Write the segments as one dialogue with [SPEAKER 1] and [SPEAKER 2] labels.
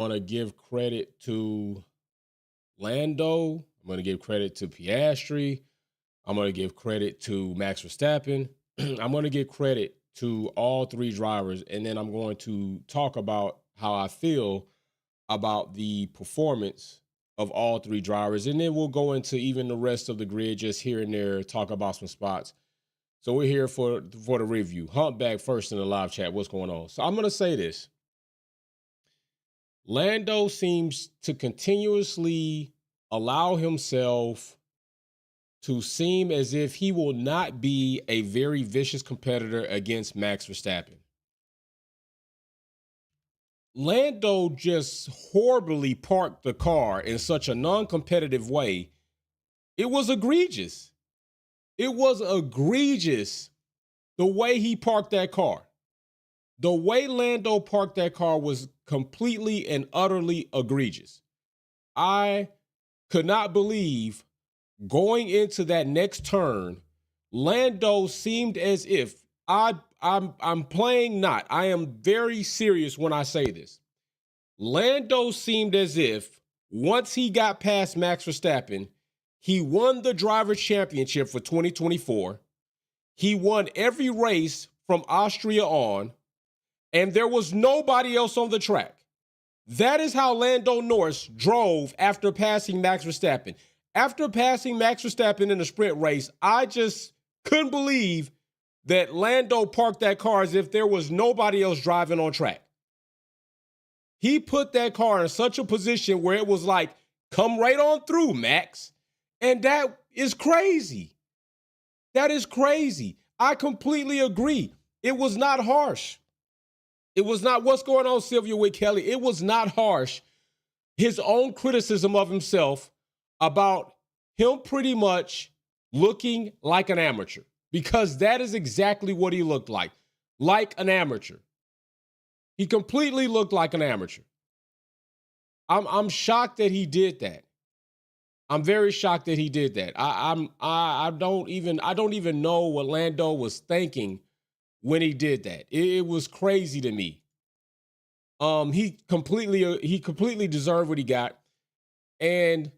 [SPEAKER 1] want to give credit to Lando. I'm going to give credit to Piastri. I'm going to give credit to Max Verstappen. I'm going to give credit to all three drivers. And then I'm going to talk about how I feel about the performance of all three drivers. And then we'll go into even the rest of the grid, just here and there, talk about some spots. So we're here for the review. Humpback first in the live chat. What's going on? So I'm going to say this. Lando seems to continuously allow himself to seem as if he will not be a very vicious competitor against Max Verstappen. Lando just horribly parked the car in such a non-competitive way. It was egregious. It was egregious the way he parked that car. The way Lando parked that car was completely and utterly egregious. I could not believe going into that next turn, Lando seemed as if I'm playing not. I am very serious when I say this. Lando seemed as if once he got past Max Verstappen, he won the Drivers' Championship for 2024. He won every race from Austria on, and there was nobody else on the track. That is how Lando Norris drove after passing Max Verstappen. After passing Max Verstappen in the sprint race, I just couldn't believe that Lando parked that car as if there was nobody else driving on track. He put that car in such a position where it was like, come right on through, Max. And that is crazy. That is crazy. I completely agree. It was not harsh. It was not, what's going on, Sylvia with Kelly? It was not harsh. His own criticism of himself about him pretty much looking like an amateur, because that is exactly what he looked like an amateur. He completely looked like an amateur. I'm shocked that he did that. I'm very shocked that he did that. I don't even know what Lando was thinking when he did that. It was crazy to me. He completely deserved what he got. And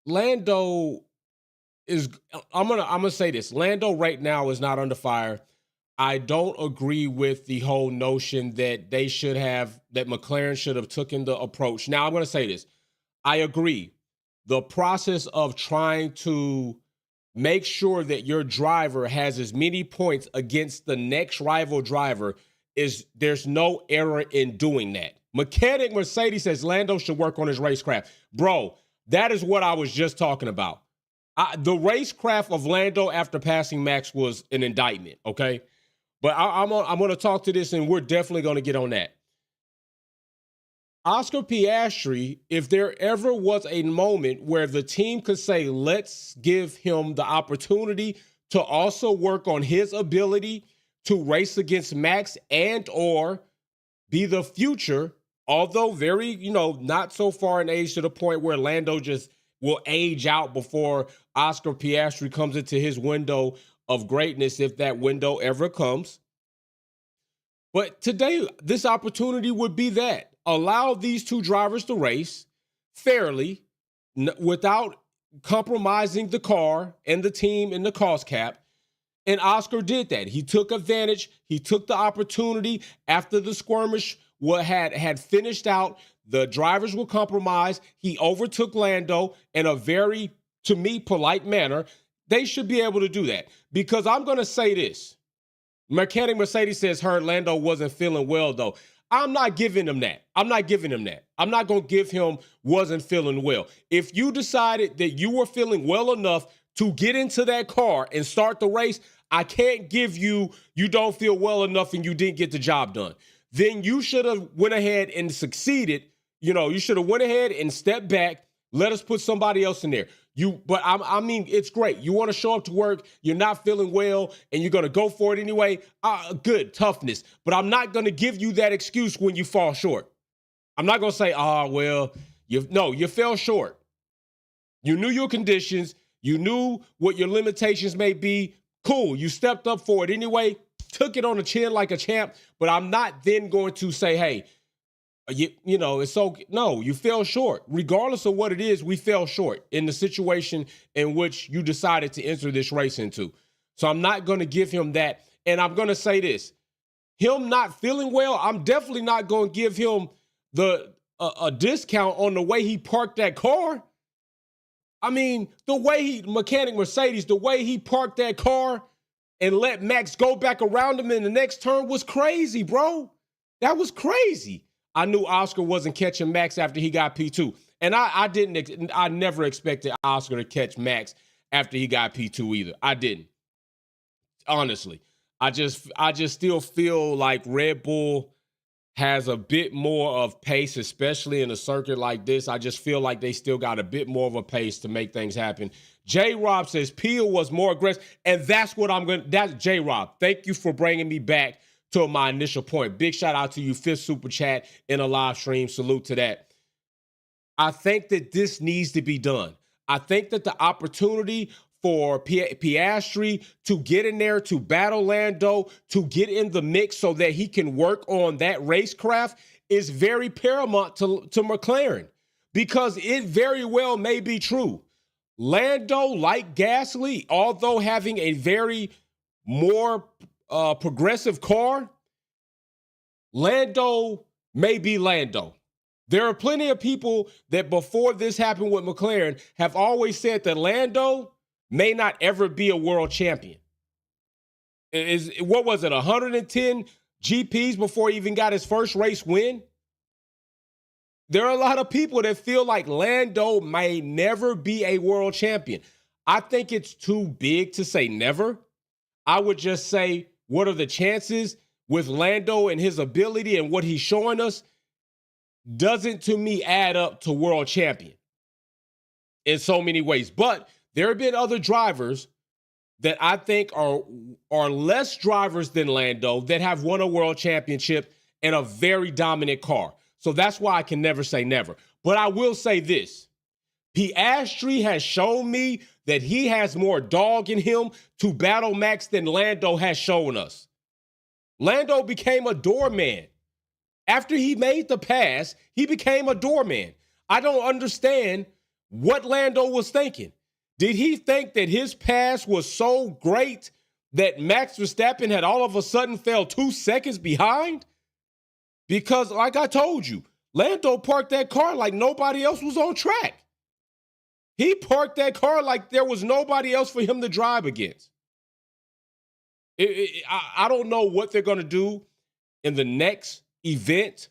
[SPEAKER 1] Lando is, I'm gonna say this. Lando right now is not under fire. I don't agree with the whole notion that that McLaren should have taken the approach. Now I'm gonna say this. I agree. The process of trying to make sure that your driver has as many points against the next rival driver there's no error in doing that. Mechanic Mercedes says Lando should work on his racecraft. Bro, that is what I was just talking about. The racecraft of Lando after passing Max was an indictment, okay? But I'm going to talk to this, and we're definitely going to get on that. Oscar Piastri, if there ever was a moment where the team could say, let's give him the opportunity to also work on his ability to race against Max and or be the future, although very, not so far in age to the point where Lando just will age out before Oscar Piastri comes into his window of greatness, if that window ever comes. But today, this opportunity would be that. Allow these two drivers to race fairly without compromising the car and the team and the cost cap. And Oscar did that. He took advantage. He took the opportunity after the skirmish had finished out. The drivers were compromised. He overtook Lando in a very, to me, polite manner. They should be able to do that, because I'm going to say this. Mechanic Mercedes says Lando wasn't feeling well, though. I'm not giving him that. I'm not going to give him wasn't feeling well. If you decided that you were feeling well enough to get into that car and start the race, I can't give you don't feel well enough and you didn't get the job done. Then you should have went ahead and succeeded. You should have went ahead and stepped back. Let us put somebody else in there. But I mean, it's great. You want to show up to work, you're not feeling well, and you're going to go for it anyway. Good, toughness. But I'm not going to give you that excuse when you fall short. I'm not going to say, you fell short. You knew your conditions. You knew what your limitations may be. Cool, you stepped up for it anyway, took it on the chin like a champ. But I'm not then going to say, hey, It's so no, you fell short. Regardless of what it is, we fell short in the situation in which you decided to enter this race into. So I'm not going to give him that. And I'm going to say this, him not feeling well, I'm definitely not going to give him a discount on the way he parked that car. I mean, the way mechanic Mercedes, the way he parked that car and let Max go back around him in the next turn was crazy, bro. That was crazy. I knew Oscar wasn't catching Max after he got P2. And I never expected Oscar to catch Max after he got P2 either. I didn't. Honestly. I just still feel like Red Bull has a bit more of pace, especially in a circuit like this. I just feel like they still got a bit more of a pace to make things happen. J-Rob says Peel was more aggressive, and that's what that's J-Rob. Thank you for bringing me back to my initial point. Big shout out to you, 5th super chat in a live stream. Salute to that. I think that this needs to be done. I think that the opportunity for Piastri to get in there, to battle Lando, to get in the mix so that he can work on that racecraft is very paramount to McLaren, because it very well may be true. Lando, like Gasly, although having a very more progressive car, Lando may be Lando. There are plenty of people that before this happened with McLaren have always said that Lando may not ever be a world champion. What was it, 110 GPs before he even got his first race win? There are a lot of people that feel like Lando may never be a world champion. I think it's too big to say never. I would just say, what are the chances with Lando and his ability and what he's showing us doesn't, to me, add up to world champion in so many ways. But there have been other drivers that I think are less drivers than Lando that have won a world championship in a very dominant car. So that's why I can never say never. But I will say this. Piastri has shown me that he has more dog in him to battle Max than Lando has shown us. Lando became a doorman. After he made the pass, he became a doorman. I don't understand what Lando was thinking. Did he think that his pass was so great that Max Verstappen had all of a sudden fell 2 seconds behind? Because, like I told you, Lando parked that car like nobody else was on track. He parked that car like there was nobody else for him to drive against. I don't know what they're going to do in the next event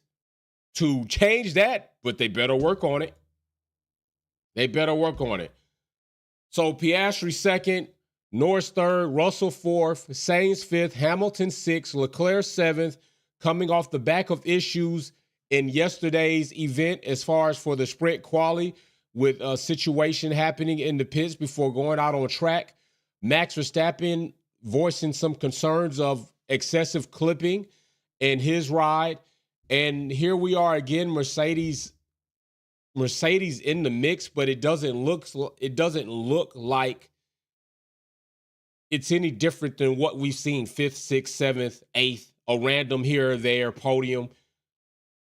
[SPEAKER 1] to change that, but they better work on it. They better work on it. So Piastri 2nd, Norris 3rd, Russell 4th, Sainz 5th, Hamilton 6th, Leclerc 7th, coming off the back of issues in yesterday's event as far as for the sprint quali with a situation happening in the pits before going out on track. Max Verstappen voicing some concerns of excessive clipping in his ride. And here we are again, Mercedes in the mix, but it doesn't look like it's any different than what we've seen 5th, 6th, 7th, 8th, a random here or there podium,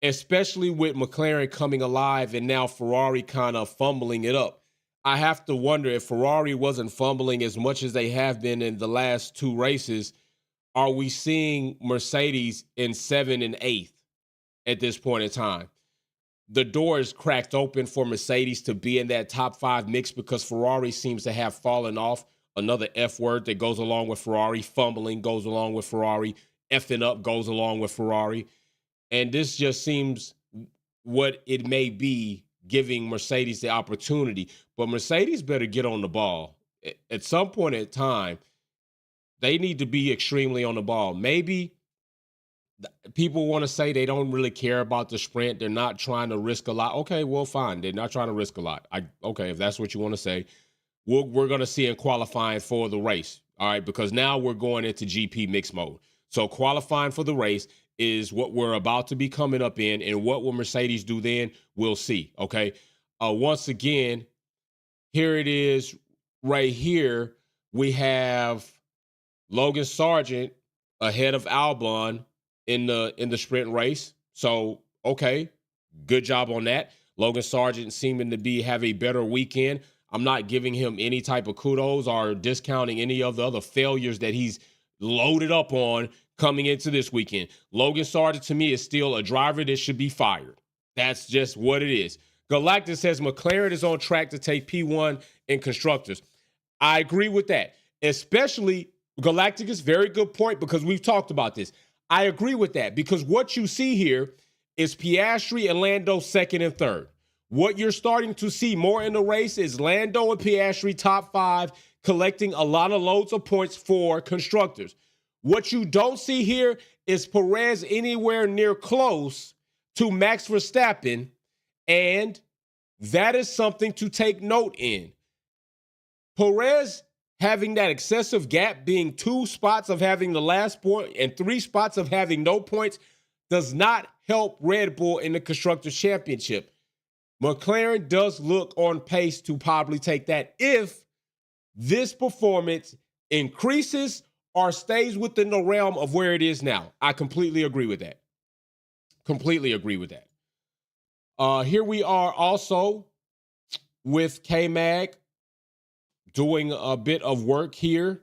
[SPEAKER 1] especially with McLaren coming alive and now Ferrari kind of fumbling it up. I have to wonder if Ferrari wasn't fumbling as much as they have been in the last 2 races, are we seeing Mercedes in 7th and 8th at this point in time? The door is cracked open for Mercedes to be in that top 5 mix because Ferrari seems to have fallen off. Another F word that goes along with Ferrari. Fumbling goes along with Ferrari. Effing up goes along with Ferrari. And this just seems what it may be, giving Mercedes the opportunity. But Mercedes better get on the ball. At some point in time, they need to be extremely on the ball. Maybe people want to say they don't really care about the sprint. They're not trying to risk a lot. Okay, well, fine. They're not trying to risk a lot. Okay, if that's what you want to say, we're going to see in qualifying for the race. All right, because now we're going into GP mix mode. So qualifying for the race is what we're about to be coming up in, and what will Mercedes do then? We'll see. Okay. Once again, here it is right here. We have Logan Sargent ahead of Albon in the sprint race. So Okay, good job on that. Logan Sargent seeming to have a better weekend. I'm not giving him any type of kudos or discounting any of the other failures that he's loaded up on coming into this weekend. Logan Sargent, to me, is still a driver that should be fired. That's just what it is. Galactus says McLaren is on track to take P1 in Constructors. I agree with that. Especially Galacticus, very good point, because we've talked about this. I agree with that because what you see here is Piastri and Lando second and third. What you're starting to see more in the race is Lando and Piastri top 5 collecting a lot of loads of points for Constructors. What you don't see here is Perez anywhere near close to Max Verstappen, and that is something to take note in. Perez having that excessive gap, being 2 spots of having the last point and 3 spots of having no points, does not help Red Bull in the Constructors' Championship. McLaren does look on pace to probably take that if this performance increases or stays within the realm of where it is now. I completely agree with that. Completely agree with that. Here we are also with K-Mag doing a bit of work here.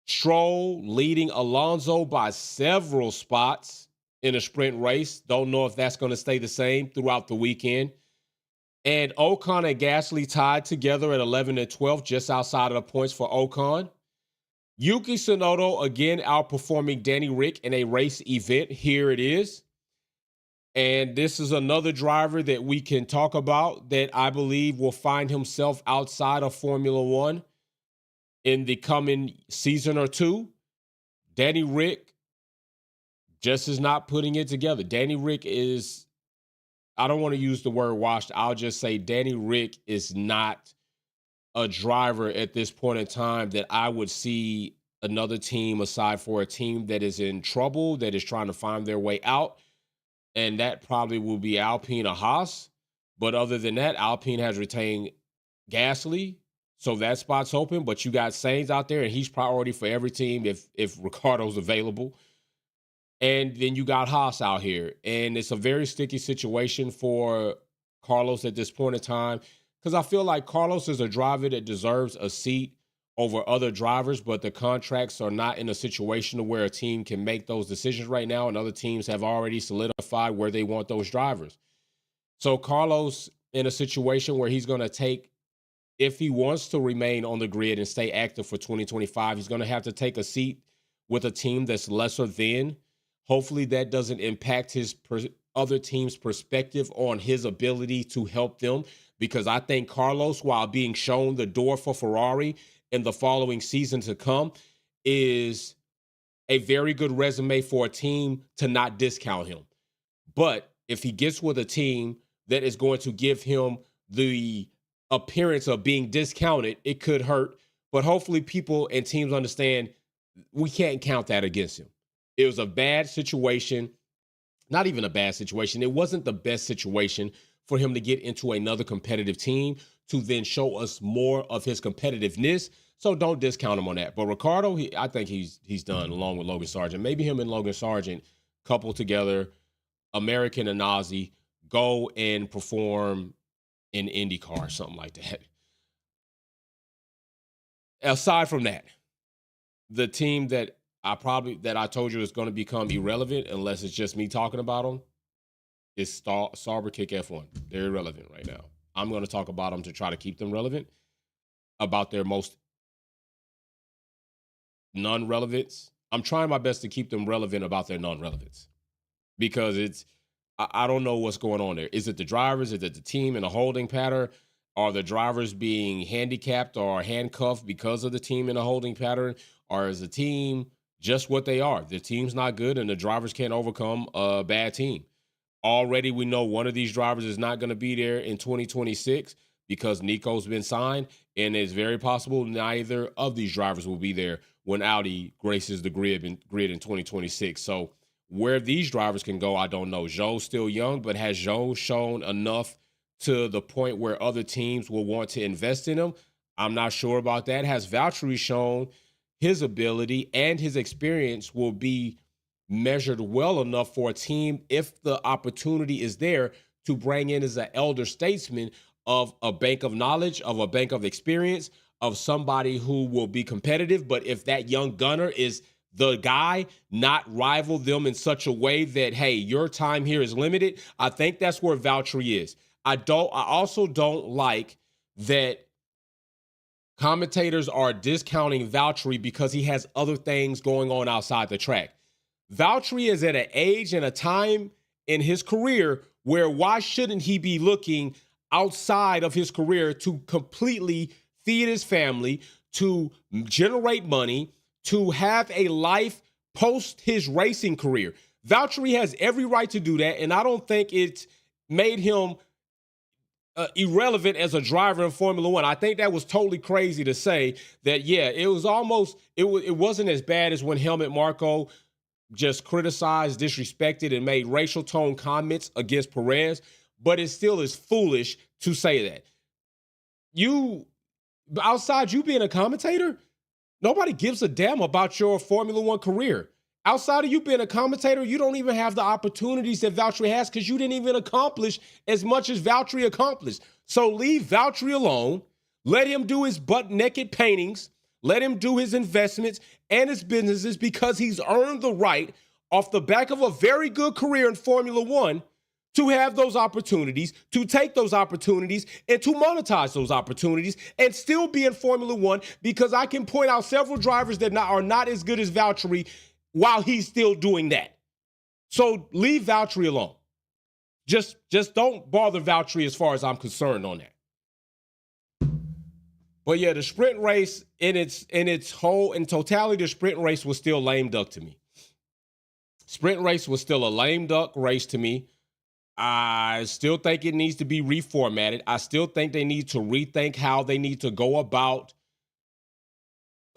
[SPEAKER 1] Zhou leading Alonso by several spots in a sprint race. Don't know if that's going to stay the same throughout the weekend. And Ocon and Gasly tied together at 11 and 12, just outside of the points for Ocon. Yuki Tsunoda again outperforming Danny Rick in a race event. Here it is. And this is another driver that we can talk about that I believe will find himself outside of Formula One in the coming season or two. Danny Rick just is not putting it together. Danny Rick is, I don't want to use the word washed. I'll just say Danny Rick is not a driver at this point in time that I would see another team aside for a team that is in trouble, that is trying to find their way out. And that probably will be Alpine or Haas. But other than that, Alpine has retained Gasly, so that spot's open. But you got Sainz out there, and he's priority for every team if Ricciardo's available. And then you got Haas out here. And it's a very sticky situation for Carlos at this point in time, because I feel like Carlos is a driver that deserves a seat over other drivers, but the contracts are not in a situation where a team can make those decisions right now, and other teams have already solidified where they want those drivers. So Carlos in a situation where he's going to take, if he wants to remain on the grid and stay active for 2025, he's going to have to take a seat with a team that's lesser than. Hopefully that doesn't impact his other team's perspective on his ability to help them, because I think Carlos, while being shown the door for Ferrari in the following season to come, is a very good resume for a team to not discount him. But if he gets with a team that is going to give him the appearance of being discounted, it could hurt. But hopefully people and teams understand we can't count that against him. It was a bad situation, not even a bad situation. It wasn't the best situation for him to get into another competitive team to then show us more of his competitiveness. So don't discount him on that. But Ricciardo, I think he's done, along with Logan Sargent. Maybe him and Logan Sargent coupled together, American and Aussie, go and perform in IndyCar or something like that. Aside from that, the team that I told you is going to become irrelevant unless it's just me talking about them is Sauber Kick F1. They're irrelevant right now. I'm going to talk about them to try to keep them relevant, about their most non-relevance. I'm trying my best to keep them relevant about their non-relevance, because I don't know what's going on there. Is it the drivers? Is it the team in a holding pattern? Are the drivers being handicapped or handcuffed because of the team in a holding pattern? Or is the team just what they are? The team's not good and the drivers can't overcome a bad team. Already we know one of these drivers is not going to be there in 2026 because Nico's been signed, and it's very possible neither of these drivers will be there when Audi graces the grid in 2026. So where these drivers can go, I don't know. Zhou's still young, but has Zhou shown enough to the point where other teams will want to invest in him? I'm not sure about that. Has Valtteri shown his ability and his experience will be measured well enough for a team, if the opportunity is there, to bring in as an elder statesman of a bank of knowledge, of a bank of experience, of somebody who will be competitive. But if that young gunner is the guy, not rival them in such a way that, hey, your time here is limited. I think that's where Valtteri is. I also don't like that commentators are discounting Valtteri because he has other things going on outside the track. Valtteri is at an age and a time in his career where why shouldn't he be looking outside of his career to completely feed his family, to generate money, to have a life post his racing career? Valtteri has every right to do that, and I don't think it's made him irrelevant as a driver in Formula One. I think that was totally crazy to say that, yeah, it was almost, it wasn't as bad as when Helmut Marko just criticized, disrespected, and made racial tone comments against Perez, but it still is foolish to say that. Outside you being a commentator, nobody gives a damn about your Formula One career. Outside of you being a commentator, you don't even have the opportunities that Valtteri has because you didn't even accomplish as much as Valtteri accomplished. So leave Valtteri alone. Let him do his butt-naked paintings. Let him do his investments and his businesses, because he's earned the right off the back of a very good career in Formula One to have those opportunities, to take those opportunities, and to monetize those opportunities and still be in Formula One, because I can point out several drivers that are not as good as Valtteri while he's still doing that. So leave Valtteri alone. Just don't bother Valtteri as far as I'm concerned on that. But yeah, the sprint race in totality, the sprint race was still lame duck to me. Sprint race was still a lame duck race to me. I still think it needs to be reformatted. I still think they need to rethink how they need to go about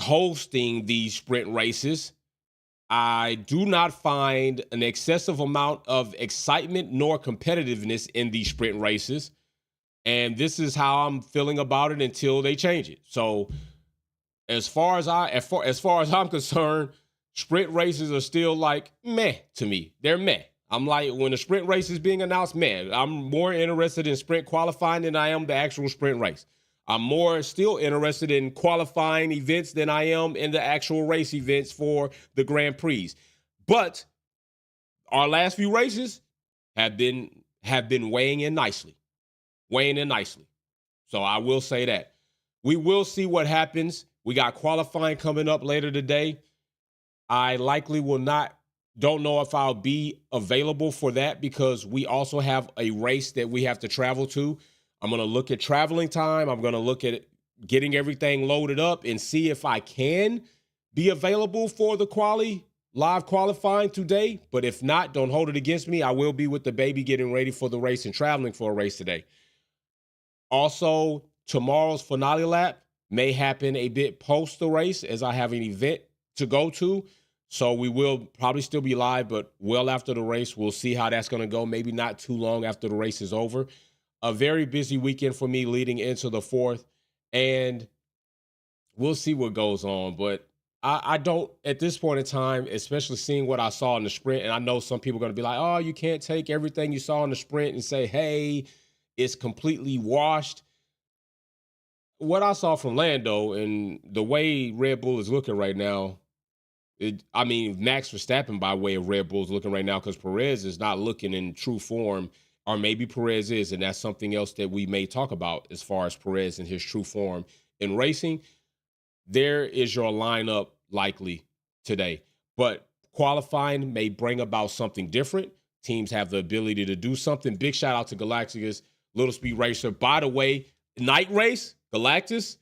[SPEAKER 1] hosting these sprint races. I do not find an excessive amount of excitement nor competitiveness in these sprint races. And this is how I'm feeling about it until they change it. So as far as I'm concerned, sprint races are still like meh to me. They're meh. I'm like, when the sprint race is being announced, man, I'm more interested in sprint qualifying than I am the actual sprint race. I'm more still interested in qualifying events than I am in the actual race events for the Grand Prix. But our last few races have been weighing in nicely. So I will say that. We will see what happens. We got qualifying coming up later today. I likely don't know if I'll be available for that, because we also have a race that we have to travel to. I'm going to look at traveling time. I'm going to look at getting everything loaded up and see if I can be available for the live qualifying today. But if not, don't hold it against me. I will be with the baby getting ready for the race and traveling for a race today. Also, tomorrow's finale lap may happen a bit post the race, as I have an event to go to. So we will probably still be live, but well after the race. We'll see how that's going to go. Maybe not too long after the race is over. A very busy weekend for me leading into the 4th, and we'll see what goes on. But I don't, at this point in time, especially seeing what I saw in the sprint, and I know some people are going to be like, oh, you can't take everything you saw in the sprint and say, hey, it's completely washed. What I saw from Lando and the way Red Bull is looking right now, Max Verstappen by way of Red Bull is looking right now, because Perez is not looking in true form, or maybe Perez is, and that's something else that we may talk about as far as Perez and his true form in racing. There is your lineup likely today. But qualifying may bring about something different. Teams have the ability to do something. Big shout out to Galacticus, Little Speed Racer. By the way, night race, Galactus,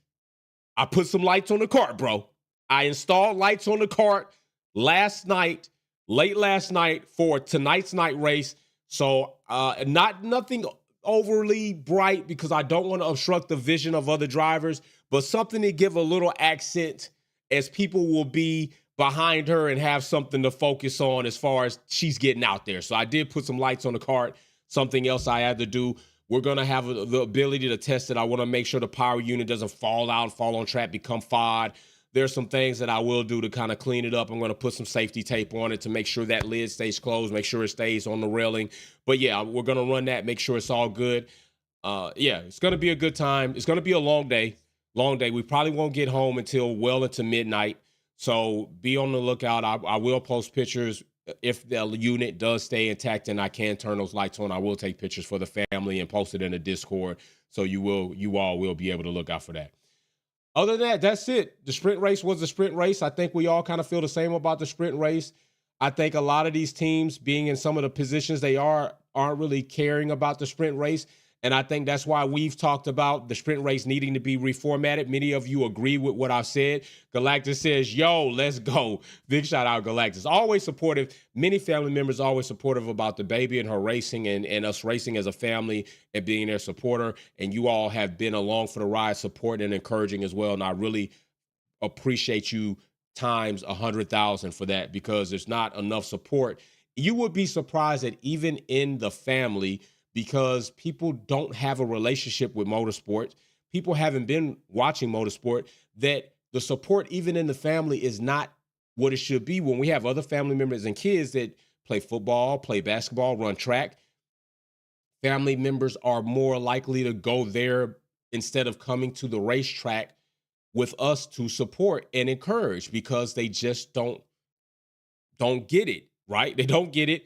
[SPEAKER 1] I put some lights on the kart, bro. I installed lights on the kart late last night for tonight's night race. So nothing overly bright, because I don't want to obstruct the vision of other drivers, but something to give a little accent, as people will be behind her and have something to focus on as far as she's getting out there. So I did put some lights on the kart, something else I had to do. We're going to have the ability to test it. I want to make sure the power unit doesn't fall out, fall on track, become FOD. there's some things that I will do to kind of clean it up. I'm going to put some safety tape on it to make sure that lid stays closed, make sure it stays on the railing. But yeah, we're going to run that, make sure it's all good. Yeah, it's going to be a good time. It's going to be a long day. Long day. We probably won't get home until well into midnight. So be on the lookout. I will post pictures. If the unit does stay intact and I can turn those lights on, I will take pictures for the family and post it in the Discord. So you all will be able to look out for that. Other than that, that's it. The sprint race was the sprint race. I think we all kind of feel the same about the sprint race. I think a lot of these teams being in some of the positions they aren't really caring about the sprint race. And I think that's why we've talked about the sprint race needing to be reformatted. Many of you agree with what I've said. Galactus says, yo, let's go. Big shout out, Galactus. Always supportive. Many family members always supportive about the baby and her racing and us racing as a family and being their supporter. And you all have been along for the ride, supporting and encouraging as well. And I really appreciate you times 100,000 for that, because there's not enough support. You would be surprised that even in the family, because people don't have a relationship with motorsport, people haven't been watching motorsport, that the support even in the family is not what it should be. When we have other family members and kids that play football, play basketball, run track, family members are more likely to go there instead of coming to the racetrack with us to support and encourage, because they just don't get it, right? They don't get it.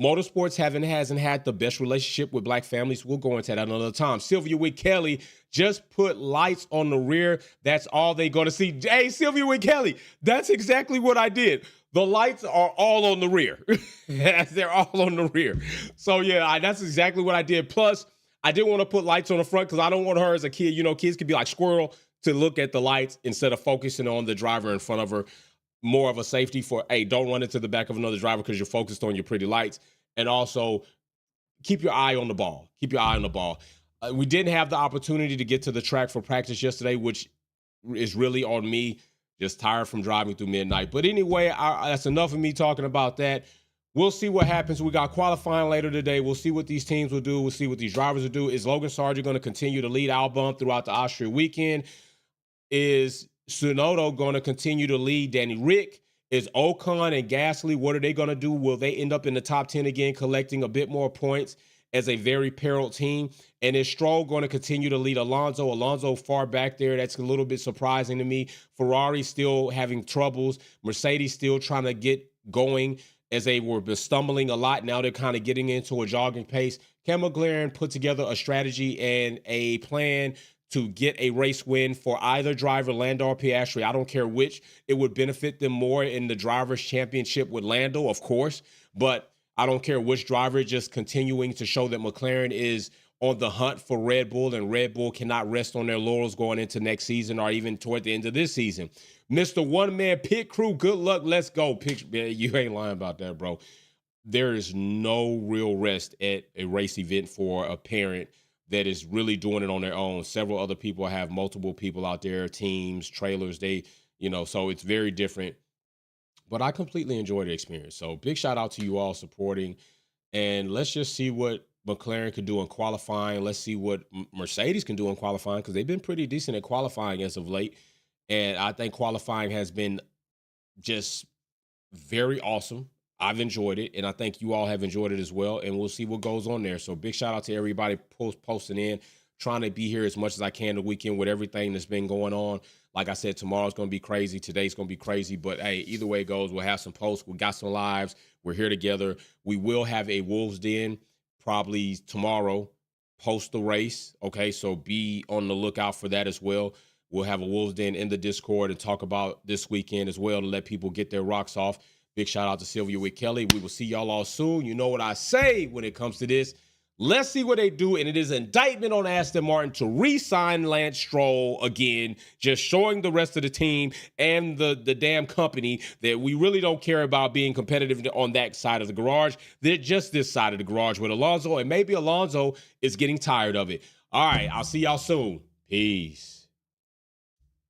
[SPEAKER 1] Motorsports hasn't had the best relationship with black families. We'll go into that another time. Sylvia with Kelly just put lights on the rear. That's all they're going to see. Hey, Sylvia with Kelly, that's exactly what I did. The lights are all on the rear. They're all on the rear. So, yeah, that's exactly what I did. Plus, I didn't want to put lights on the front because I don't want her as a kid. You know, kids can be like squirrel to look at the lights instead of focusing on the driver in front of her. More of a safety for, hey, don't run into the back of another driver because you're focused on your pretty lights. And also, keep your eye on the ball. Keep your eye on the ball. We didn't have the opportunity to get to the track for practice yesterday, which is really on me. Just tired from driving through midnight. But anyway, that's enough of me talking about that. We'll see what happens. We got qualifying later today. We'll see what these teams will do. We'll see what these drivers will do. Is Logan Sargent going to continue to lead Albon throughout the Austria weekend? Is Tsunoda going to continue to lead Danny Rick? Is Ocon and Gasly, what are they going to do? Will they end up in the top 10 again, collecting a bit more points as a very perilled team? And is Stroll going to continue to lead Alonso? Alonso far back there. That's a little bit surprising to me. Ferrari still having troubles. Mercedes still trying to get going, as they were stumbling a lot. Now they're kind of getting into a jogging pace. Can McLaren put together a strategy and a plan to get a race win for either driver, Lando or Piastri? I don't care which. It would benefit them more in the Drivers' Championship with Lando, of course. But I don't care which driver, just continuing to show that McLaren is on the hunt for Red Bull, and Red Bull cannot rest on their laurels going into next season or even toward the end of this season. Mr. One-Man Pit Crew, good luck. Let's go. You ain't lying about that, bro. There is no real rest at a race event for a parent that is really doing it on their own. Several other people have multiple people out there, teams, trailers, so it's very different. But I completely enjoy the experience. So big shout out to you all supporting. And let's just see what McLaren can do in qualifying. Let's see what Mercedes can do in qualifying, because they've been pretty decent at qualifying as of late. And I think qualifying has been just very awesome. I've enjoyed it, and I think you all have enjoyed it as well, and we'll see what goes on there. So big shout out to everybody posting in, trying to be here as much as I can the weekend with everything that's been going on. Like I said, tomorrow's going to be crazy. Today's going to be crazy, but hey, either way it goes, we'll have some posts. We got some lives. We're here together. We will have a Wolves Den probably tomorrow post the race, okay? So be on the lookout for that as well. We'll have a Wolves Den in the Discord and talk about this weekend as well to let people get their rocks off. Big shout out to Sylvia with Kelly. We will see y'all all soon. You know what I say when it comes to this. Let's see what they do. And it is an indictment on Aston Martin to re-sign Lance Stroll again, just showing the rest of the team and the damn company that we really don't care about being competitive on that side of the garage. They're just this side of the garage with Alonso, and maybe Alonso is getting tired of it. All right, I'll see y'all soon. Peace.